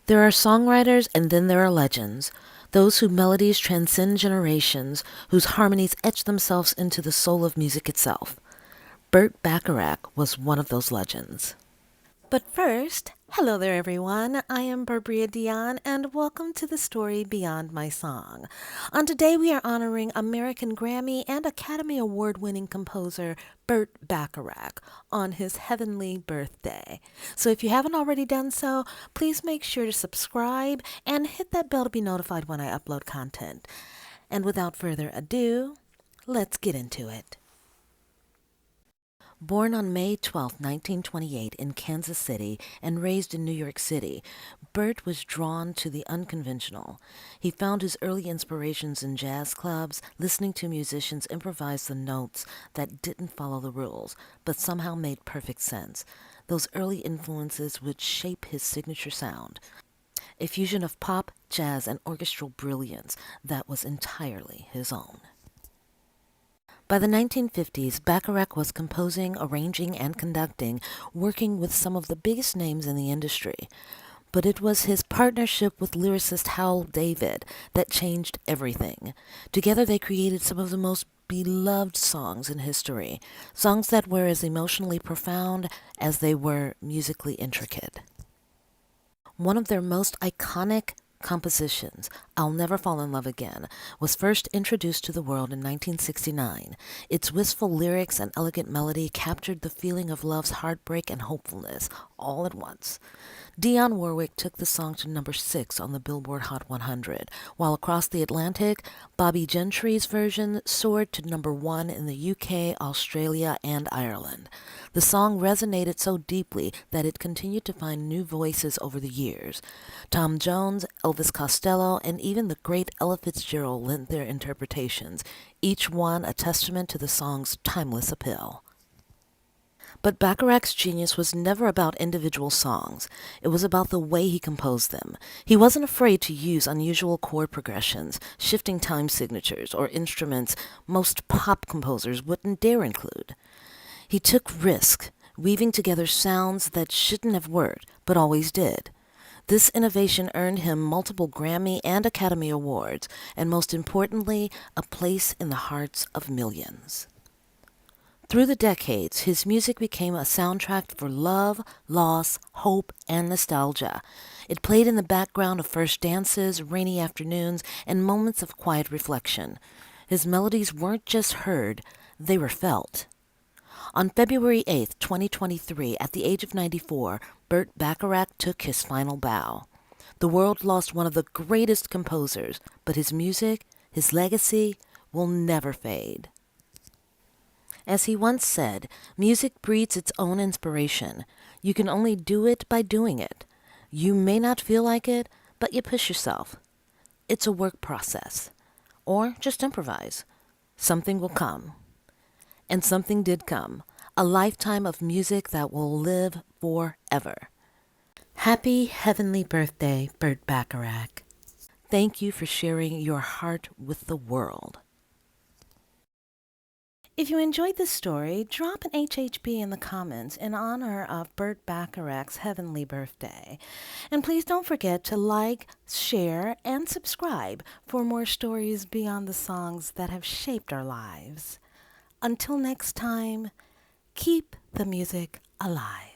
There are songwriters and then there are legends, those whose melodies transcend generations, whose harmonies etch themselves into the soul of music itself. Burt Bacharach was one of those legends. But first, hello there everyone, I am Barbria Dion and welcome to the story Beyond My Song. On today we are honoring American Grammy and Academy Award winning composer Burt Bacharach on his heavenly birthday. So if you haven't already done so, please make sure to subscribe and hit that bell to be notified when I upload content. And without further ado, let's get into it. Born on May 12, 1928 in Kansas City and raised in New York City, Burt was drawn to the unconventional. He found his early inspirations in jazz clubs, listening to musicians improvise the notes that didn't follow the rules, but somehow made perfect sense. Those early influences would shape his signature sound, a fusion of pop, jazz, and orchestral brilliance that was entirely his own. By the 1950s, Bacharach was composing, arranging, and conducting, working with some of the biggest names in the industry. But it was his partnership with lyricist Howell David that changed everything. Together they created some of the most beloved songs in history, songs that were as emotionally profound as they were musically intricate. One of their most iconic compositions, I'll Never Fall in Love Again, was first introduced to the world in 1969. Its wistful lyrics and elegant melody captured the feeling of love's heartbreak and hopefulness all at once. Dionne Warwick took the song to number 6 on the Billboard Hot 100, while across the Atlantic, Bobby Gentry's version soared to number 1 in the UK, Australia, and Ireland. The song resonated so deeply that it continued to find new voices over the years. Tom Jones, Elvis Costello, and even the great Ella Fitzgerald lent their interpretations, each one a testament to the song's timeless appeal. But Bacharach's genius was never about individual songs. It was about the way he composed them. He wasn't afraid to use unusual chord progressions, shifting time signatures, or instruments most pop composers wouldn't dare include. He took risks, weaving together sounds that shouldn't have worked, but always did. This innovation earned him multiple Grammy and Academy Awards, and most importantly, a place in the hearts of millions. Through the decades, his music became a soundtrack for love, loss, hope, and nostalgia. It played in the background of first dances, rainy afternoons, and moments of quiet reflection. His melodies weren't just heard, they were felt. On February 8, 2023, at the age of 94, Burt Bacharach took his final bow. The world lost one of the greatest composers, but his music, his legacy, will never fade. As he once said, music breeds its own inspiration. You can only do it by doing it. You may not feel like it, but you push yourself. It's a work process. Or just improvise. Something will come. And something did come. A lifetime of music that will live forever. Happy heavenly birthday, Burt Bacharach. Thank you for sharing your heart with the world. If you enjoyed this story, drop an HHB in the comments in honor of Burt Bacharach's heavenly birthday. And please don't forget to like, share, and subscribe for more stories beyond the songs that have shaped our lives. Until next time, keep the music alive.